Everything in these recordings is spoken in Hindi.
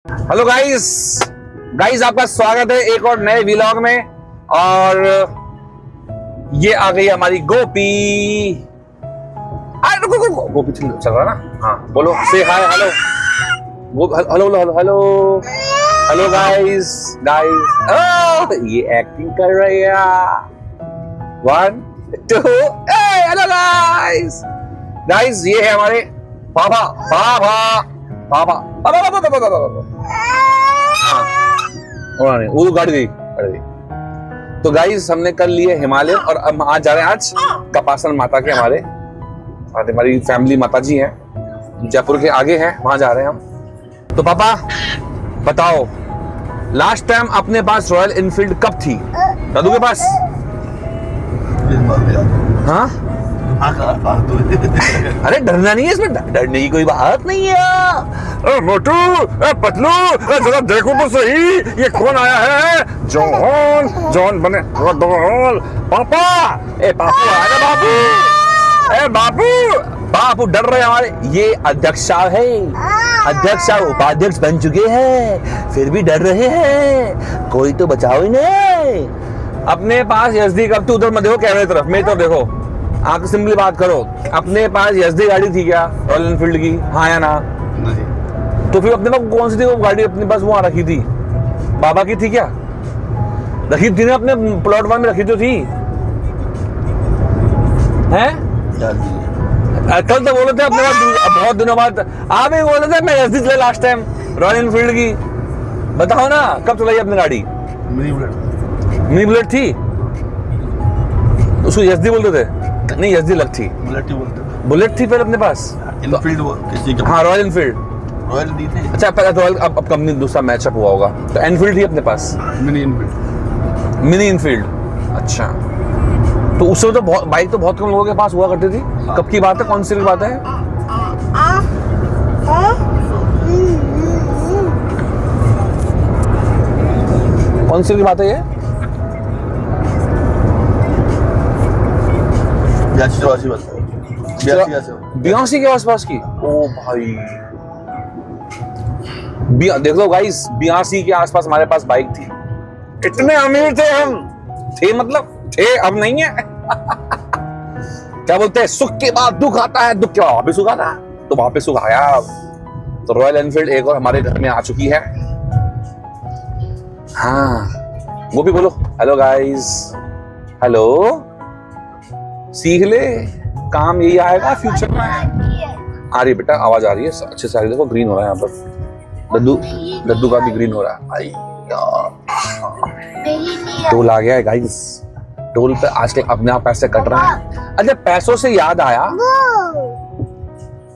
हेलो गाइस आपका स्वागत है एक और नए व्लॉग में। और ये आ गई हमारी गोपी। गोपी चल रहा ना। हाँ बोलो, say hi. Hello hello hello hello hello guys. ये एक्टिंग कर रही है। 1 2 हेलो गाइस ये है हमारे पापा पापा पापा पापा पापा पापा। हाँ वो गाड़ी गई। तो गाइस हमने कल लिए हिमालय और अब आज जा रहे हैं आज कपासन माता के हमारी फैमिली माता जी हैं जयपुर के आगे हैं, वहां जा रहे हैं हम। तो पापा बताओ लास्ट टाइम अपने पास रॉयल इनफील्ड कब थी दादू के पास? हाँ अरे डरना नहीं है इसमें, डरने की कोई बात नहीं है। मोटू पतलू जरा देखो तो सही ये कौन आया है। जॉन जॉन बने पापा। ए बापू आजा बापू। ए बापू बापू डर रहे हमारे। ये अध्यक्ष साहब है, अध्यक्ष साहब उपाध्यक्ष बन चुके हैं फिर भी डर रहे हैं। कोई तो बचाओ ही नहीं। अपने पास यजदी कब थी? उधर मत देखो कैमरे तरफ, मेरी तरफ देखो। आप सिंपली बात करो, अपने पास यजदी गाड़ी थी क्या रॉयल एनफील्ड की? हाँ या ना? नहीं। तो फिर अपने पास कौन सी थी वो गाड़ी? अपने पास वहां रखी थी, बाबा की थी क्या? रखी थी ना अपने प्लॉट 1 में रखी तो थी। हैं? कल तो बोले थे अपने पास बहुत दिनों बाद आप ही बोले थे मैं यजदी चला लास्ट टाइम रॉयल एनफील्ड की। बताओ ना कब चलाई अपनी गाड़ी? मिनी बुलेट थी उसको यजदी बोलते थे? नहीं यजदी लग थी, बुलेट थी पहले अपने पास। इनफील्ड हाँ रॉयल इनफील्ड रॉयल दी थी। अच्छा पहले रॉयल अब कंपनी दूसरा मैचअप हुआ होगा तो एनफील्ड थी अपने पास। Mini Enfield. अच्छा तो उससे तो बहुत बाइक तो बहुत कम लोगों के पास हुआ करती थी। कब की बात है, कौन सी बात है? कौन सी बात है ये? 82 के आसपास की। ओ भाई देख लो गाइस 82 के आसपास हमारे पास बाइक थी। इतने अमीर थे हम, थे मतलब थे, अब नहीं है। क्या बोलते हैं सुख के बाद दुख आता है, दुख के बाद वापस सुख आता है, तो वापस सुख आया। तो रॉयल एनफील्ड एक और हमारे घर में आ चुकी है। हाँ वो भी बोलो हेलो गाइस। हेलो सीख ले, काम यही आएगा फ्यूचर में। आ रही बेटा, आवाज आ रही है अच्छे से आ रही है। देखो ग्रीन हो रहा है यहाँ पर, दद्दू का भी ग्रीन हो रहा है। भाई टोल आ गया है गाइस। टोल पे आजकल अपने आप पैसे कट रहे हैं। अच्छा पैसों से याद आया,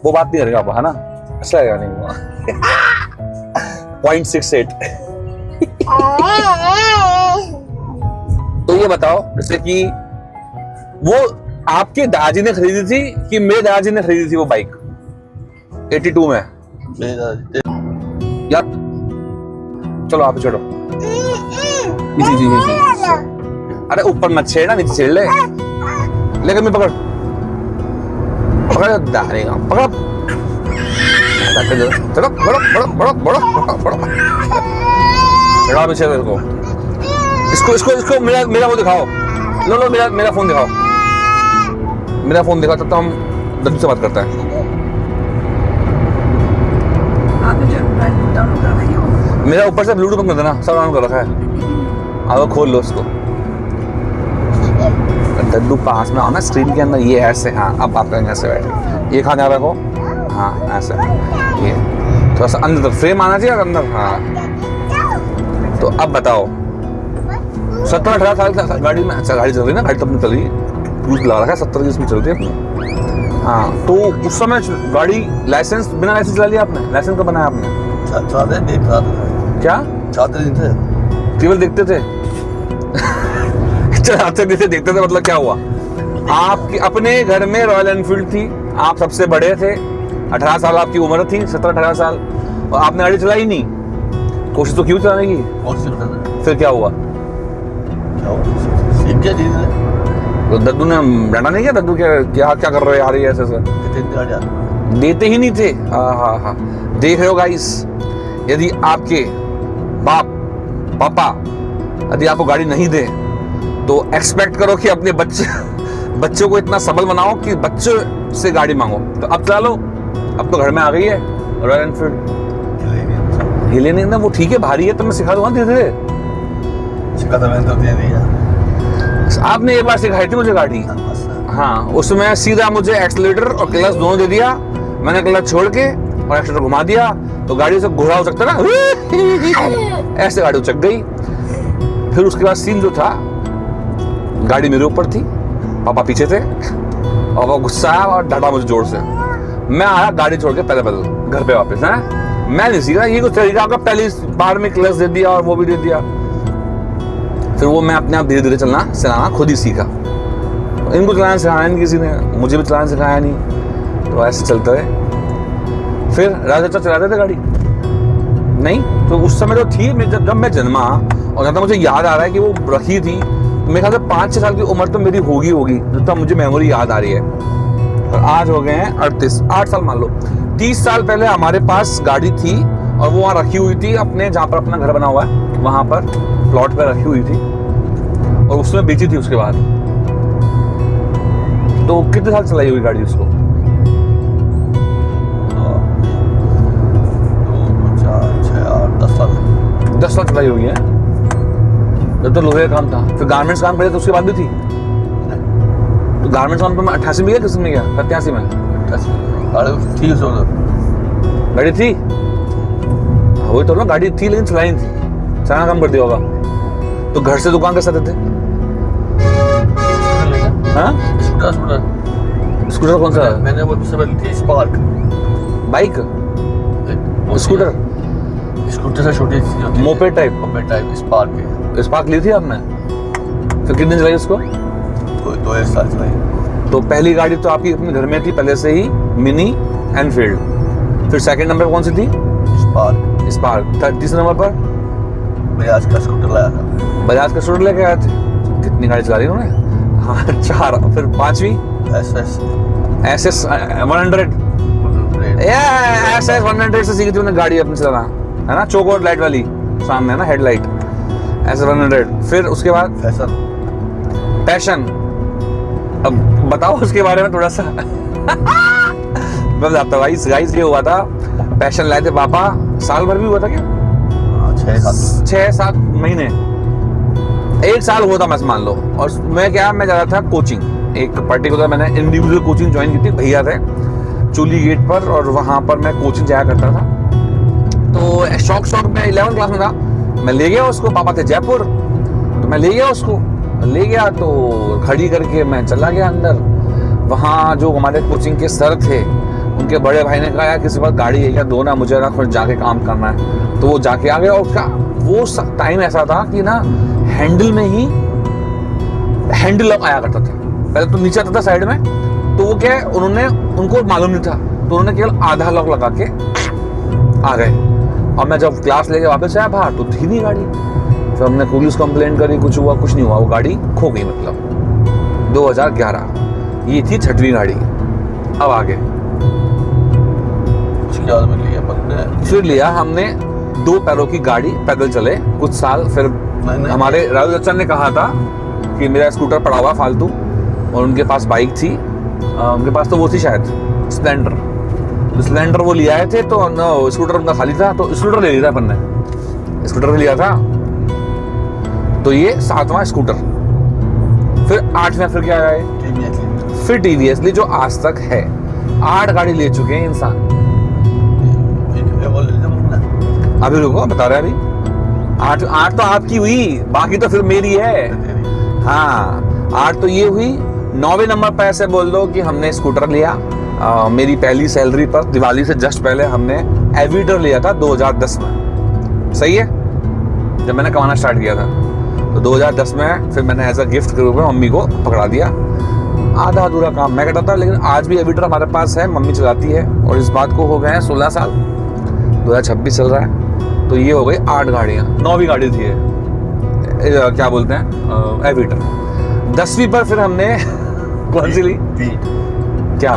वो बात नहीं करेगा है ना? अच्छा लगेगा नहीं हुआ। 0.68। तो ये बताओ जैसे कि वो आपके दादाजी ने खरीदी थी कि मेरे दादाजी ने खरीदी थी वो बाइक 82 में? यार चलो आप छोड़ो। जी अरे ऊपर मत छेड़ना, नीचे छेड़ ले। लेकिन मैं पकड़ पकड़ चलो बड़ो पीछे इसको मेरा वो दिखाओ। लो मेरा फोन दिखाओ। मेरा फोन दिखा तब तो हम दद्दू से बात करते हैं। मेरा ऊपर से ब्लूटूथ बंद कर देना, सब ऑन कर रखा है। आओ खोल लो उसको। दद्दू पास में आओ ना स्क्रीन के अंदर। ये ऐसे, हाँ अब आप ऐसे बैठे। ये कहाँ जा रखो? हाँ ऐसे। ये थोड़ा सा अंदर फ्रेम आना चाहिए अंदर। हाँ तो अब बताओ 17-18 साल की गाड़ी में। अच्छा गाड़ी चल रही ना, गाड़ी तो अपनी चल रही है, लगा रखा है 70 की स्पीड चलती है अपनी। हाँ तो उस समय गाड़ी लाइसेंस बिना लाइसेंस चला लिया आपने? लाइसेंस कब बनाया आपने? क्या चाहते थे? केवल देखते थे। चलाते नहीं थे, देखते थे मतलब क्या हुआ? आपकी अपने घर में रॉयल एनफील्ड थी, आप सबसे बड़े थे, 18 साल आपकी उम्र थी, 17-18 साल, और आपने गाड़ी चलाई नहीं। कोशिश तो क्यों चलाने की? फिर क्या हुआ? तो दद्दू ने डांटा नहीं किया? दद्दू क्या कर रहे यार ऐसे? देते ही नहीं थे। हाँ देख रहे हो गाइस यदि आपके बाप पापा यदि आपको गाड़ी नहीं दे तो एक्सपेक्ट करो कि अपने बच्चों को इतना सबल बनाओ कि बच्चों से गाड़ी मांगो। तो अब चला लो, अब तो घर में आ गई है रॉयल एनफील्ड। हिले नहीं ना, वो ठीक है भारी है, तो मैं सिखा दूंगा धीरे धीरे। आपने एक बार सिखाई थी मुझे गाड़ी, हाँ, उसमें सीधा मुझे एक्सीलरेटर और क्लच दोनों दे दिया, मैंने क्लच छोड़ के और एक्सीलरेटर घुमा दिया तो गाड़ी से घोड़ा हो सकता ना, ऐसे गाड़ी उचक गई। फिर उसके बाद सीन जो था, गाड़ी मेरे ऊपर थी, पापा पीछे थे और वो गुस्सा आया और डांटा मुझे जोर से। मैं आया गाड़ी छोड़ के पैदल घर पे वापस। है मैं नहीं सीखा, ये कुछ तरीका आपका, पहली बार में क्लच दे दिया और वो भी दे दिया। फिर वो मैं अपने आप धीरे धीरे चलाना खुद ही सीखा। इनको चलाना सिखाया नहीं किसी ने, मुझे भी चलाना सिखाया नहीं, तो ऐसे चलता है। फिर राजा चाचा चलाते थे गाड़ी नहीं, तो उस समय तो थी, जब मैं जन्मा और जहाँ तक मुझे याद आ रहा है कि वो रखी थी, मेरे ख्याल से 5-6 साल की उम्र तो मेरी होगी जितना मुझे मेमोरी याद आ रही है। और आज हो गए हैं 38, 8 साल मान लो। 30 साल पहले हमारे पास गाड़ी थी और वो वहाँ रखी हुई थी अपने, जहाँ पर अपना घर बना हुआ है वहाँ पर प्लॉट पे रखी हुई थी और उसमें बेची थी उसके बाद। तो कितने साल चलाई हुई गाड़ी उसको? 10 साल चलाई हुई है। जब तो लोहे का काम था, फिर गारमेंट्स काम करे तो उसके बाद भी थी। तो गारमेंट्स काम तो मैं 88 में गया, किस में गया? 87 में। गाड़ी थी, वही तो ना, गाड़ी थी लेकिन चलाई नहीं थी, चलाना काम कर दिया होगा। तो घर से दुकान कैसे आते थे? हाँ, स्कूटर कौन सा? मैंने वो थी स्पार्क बाइक, स्कूटर से छोटी सी मोपेड टाइप स्पार्क ली थी आपने? फिर कितने चलाई उसको? 2 साल चलाई। तो पहली गाड़ी तो आपकी अपने घर में थी पहले से ही, मिनी एनफील्ड। फिर सेकंड नंबर कौन सी थी? स्पार्क। तीसरे नंबर पर बजाज का स्कूटर लाया था। बजाज का स्कूटर लेके आए थे। कितनी गाड़ी चला रही उन्होंने? हाँ 4। फिर 5वीं SS 100 SS 100 से सीखी थी उन्होंने गाड़ी अपनी चलाना, है ना, चौकोर लाइट वाली सामने है ना, हेडलाइट, SS 100। फिर उसके बाद पैशन। अब बताओ उसके बारे में थोड़ा सा। मैं बताता हूँ गाइस, ये हुआ था, पैशन लाए थे पापा, साल भर भी हुआ था क्या? 6-7 महीने, 1 साल हुआ था मैं मान लो। और मैं जा रहा था कोचिंग, एक पर्टिकुलर मैंने इंडिविजुअल कोचिंग ज्वाइन की थी, भैया थे चूली गेट पर, और वहाँ पर मैं कोचिंग जाया करता था। तो शौक में 11th क्लास में था, मैं ले गया उसको, पापा थे जयपुर, तो मैं ले गया उसको, तो खड़ी करके मैं चला गया अंदर। वहाँ जो हमारे कोचिंग के सर थे, उनके बड़े भाई ने कहा यार किसी बात गाड़ी है क्या, दो ना, मुझे ना खुद जाके काम करना है। तो वो जाके आ गया, और उसका वो टाइम ऐसा था कि ना हैंडल में ही हैंडल लॉक आया करता था। पहले तो नीचे आता था साइड में, तो वो क्या है, उनको मालूम नहीं था, तो उन्होंने केवल आधा लॉक लगा के आ गए। और मैं जब क्लास लेके वापस आया बाहर, तो थी नहीं गाड़ी। फिर हमने पुलिस कंप्लेंट करी, कुछ हुआ, कुछ नहीं हुआ, वो गाड़ी खो गई। मतलब 2011 ये थी 6वीं गाड़ी। अब आगे फिर लिया हमने 2 पैरों की गाड़ी, पैदल चले कुछ साल। फिर हमारे राजू चाचा ने कहा था कि मेरा स्कूटर पड़ा हुआ फालतू, और उनके पास बाइक थी, उनके पास तो वो थी शायद स्प्लेंडर वो ले आए थे, तो स्कूटर उनका खाली था, तो स्कूटर ले लिया था अपन ने, स्कूटर भी लिया था। तो ये 7वां स्कूटर। फिर 8वां फिर क्या आया? फिर TVS ली, जो आज तक है। 8 गाड़ी ले चुके हैं इंसान। अभी रुको, बता रहे अभी 8 तो आपकी हुई, बाकी तो फिर मेरी है। हाँ 8 तो ये हुई। 9वें नंबर पर ऐसे बोल दो कि हमने स्कूटर लिया, मेरी पहली सैलरी पर दिवाली से जस्ट पहले हमने एविटर लिया था 2010 में। सही है, जब मैंने कमाना स्टार्ट किया था, तो 2010 में फिर मैंने एज अ गिफ्ट के रूप में मम्मी को पकड़ा दिया। आधा अधूरा काम मैं करता था, लेकिन आज भी एविटर हमारे पास है, मम्मी चलाती है, और इस बात को हो गए हैं 16 साल, 2026 चल रहा है। तो ये हो गई 8 गाड़ियाँ। 9वीं गाड़ी थी ये, क्या बोलते हैं, एविटर। 10वीं पर फिर हमने कौन सी ली? क्या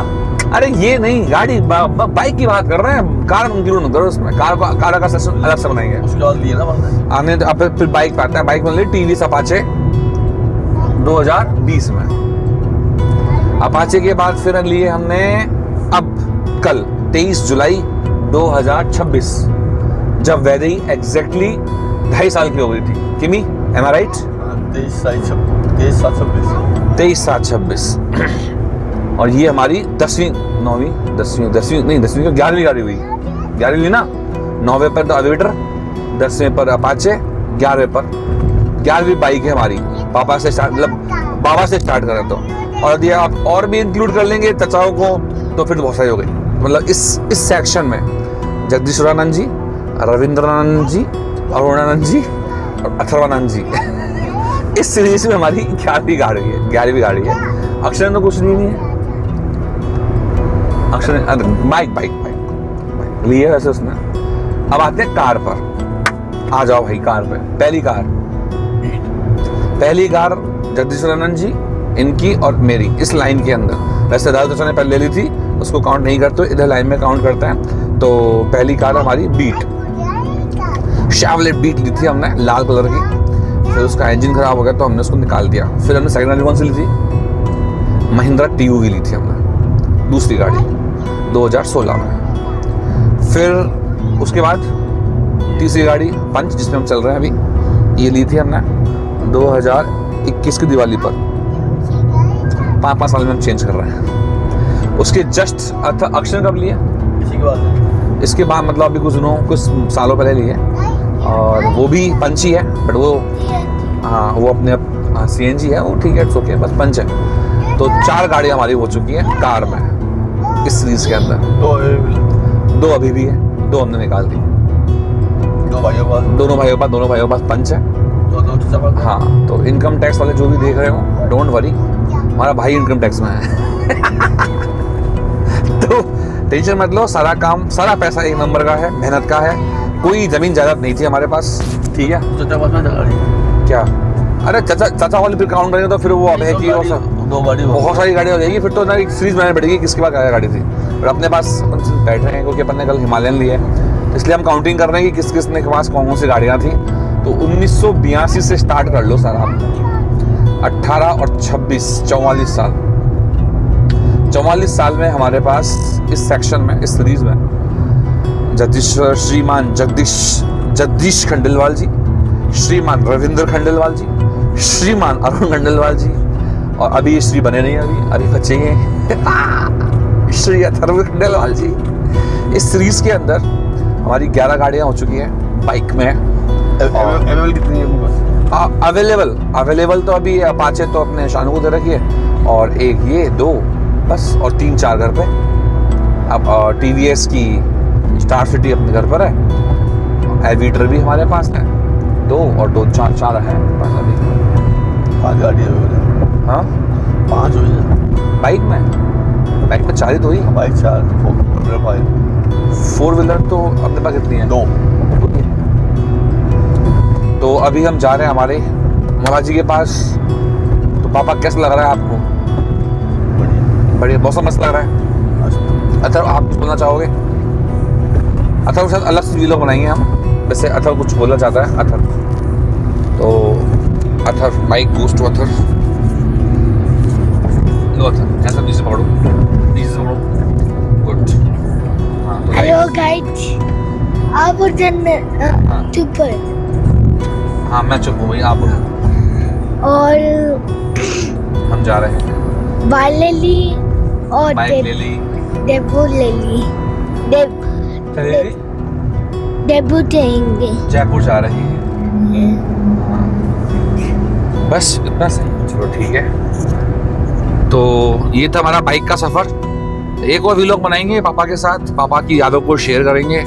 अरे ये नहीं गाड़ी बाइक की बात कर रहे हैं, कार इंक्लूड मत करो उसमें। कार का सेक्शन अलग से बनाएंगे। उसके बाद लिए ना बंदा आने तो अब फिर बाइक पे आता है। बाइक में टीवीएस अपाचे 2020 में। अपाचे के बाद फिर लिए हमने अब कल 23 जुलाई 2026, जब वैदई एग्जैक्टली 2.5 साल की हो गई थी। किमी, एम आई राइट? 23/7/26। और ये हमारी 10वीं को 11वीं गाड़ी हुई। 11वीं ना, 9वें पर अवेटर, 10वें पर अपाचे, 11वें पर 11वीं बाइक है हमारी। पापा से स्टार्ट, मतलब बाबा से स्टार्ट करें तो। और यदि आप और भी इंक्लूड कर लेंगे चचाओं को तो फिर बहुत सारी हो गई। मतलब इस सेक्शन में जगदीश्वरानंद जी, रविंद्रानंद जी, अरुणानंद जी और अथर्वानंद जी इस सीरीज में हमारी 11वीं गाड़ी है। अक्षर तो कुछ नहीं है। अक्षर बाइक लिए वैसे उसने। अब आते हैं कार पर। आ जाओ भाई कार पे। पहली कार जगदीश्वरानंद जी, इनकी और मेरी इस लाइन के अंदर। वैसे दादा चाचा ने पहले ले ली थी, उसको काउंट नहीं करते, इधर लाइन में काउंट करते हैं। तो पहली कार हमारी बीट, शेवलेट बीट ली थी हमने, लाल कलर की। फिर उसका इंजन खराब हो गया तो हमने उसको निकाल दिया। फिर हमने सेकंड गाड़ी कौन सी ली थी? महिंद्रा टीयू की ली थी हमने, दूसरी गाड़ी 2016 में। फिर उसके बाद तीसरी गाड़ी पंच, जिसमें हम चल रहे हैं अभी, ये ली थी हमने 2021 की दिवाली पर। 5 साल में हम चेंज कर रहे हैं। उसके जस्ट अक्षर कब लिए? इसके बाद मतलब अभी कुछ सालों पहले लिए। और वो भी पंच ही है, बट वो वो अपने CNG है, वो ठीक है, इट्स ओके, बस पंच है। तो 4 गाड़ी हमारी हो चुकी है कार में इस सीरीज के अंदर। 2 अभी भी है, 2 हमने निकाल दी। दोनों भाइयों के पास पंच है। हाँ, तो इनकम टैक्स वाले जो भी देख रहे हो, डोंट वरी, हमारा भाई इनकम टैक्स में है। तो टेंशन मत लो, सारा काम, सारा पैसा एक नंबर का है, मेहनत का है। कोई जमीन जायदाद नहीं थी हमारे पास, ठीक है। क्या? अरे चाचा वाले फिर काउंट करेंगे तो फिर वो अब है कि बहुत सारी गाड़ी हो जाएगी। फिर तो ना एक सीरीज बनानी पड़ेगी किसके पास क्या गाड़ी थी। और अपने पास अपन बैठ रहे हैं क्योंकि अपन ने कल हिमालयन ली है, इसलिए हम काउंटिंग कर रहे हैं कि किस किस ने के पास कौन सी गाड़ियाँ थी। तो 1982 से स्टार्ट कर लो सारा, 18 और 26 44 साल। 44 साल में हमारे पास इस सेक्शन में, इस सीरीज में श्रीमान जगदीश खंडेलवाल जी, श्रीमान रविंद्र खंडेलवाल जी, श्रीमान अरुण खंडेलवाल जी, और अभी ये श्री बने नहीं, अभी बचेंगे श्री अथर्व खंडेलवाल जी। इस सीरीज के अंदर हमारी 11 गाड़ियां हो चुकी हैं बाइक में। अवेलेबल कितनी है? अवेलेबल तो अभी अपाचे तो अपने शानू को दे रखी है, और एक ये 2 बस, और 3-4 घर पे। अब TVS की स्टार सिटी अपने घर पर है, एवीटर भी हमारे पास है 2, और 2 4 है बस अभी। 5 गाड़ी है। हाँ 5 हुई है बाइक में 4 ही तो हुई। बाइक 4, 4 व्हीलर तो अपने पास कितनी है? 2। तो अभी हम जा रहे हैं हमारे मौला जी के पास। तो पापा कैसा लग रहा है आपको? बढ़िया, बहुत मस्त लग रहा है। अथर्व आप कुछ बोलना चाहोगे? अथर्व के साथ अलग से वीडियो बनाएंगे हम। वैसे अथर्व कुछ बोलना चाहता है। अथर्व तो Atharva mike goes to Atharva. लो अथर्व, ऐसा नीचे पकड़ो, गुड। हाँ तो हेलो गाइस, आप चुप है। हाँ मैं चुप हूँ भाई, आप बोलो। और हम जा रहे हैं, बाइक ले ली और बाइक ले ली, डेबू ले ली, डेबू जाएंगे, जयपुर जा रही है। बस इतना सही, चलो ठीक है। तो ये था हमारा बाइक का सफर। एक और व्लॉग बनाएंगे पापा के साथ, पापा की यादों को शेयर करेंगे,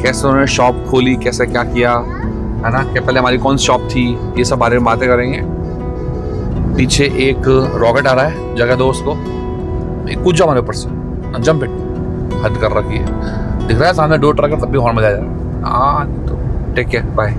कैसे उन्होंने शॉप खोली, कैसे क्या किया, है ना, कि पहले हमारी कौन सी शॉप थी, ये सब बारे में बातें करेंगे। पीछे एक रॉकेट आ रहा है, जगह दो उसको, कूद जाओ हमारे ऊपर से, जंप इट, हद कर रखी है। दिख रहा है सामने 2 ट्रक है, तब भी हॉर्न बजाया जा रहा है। हाँ तो टेक केयर, बाय।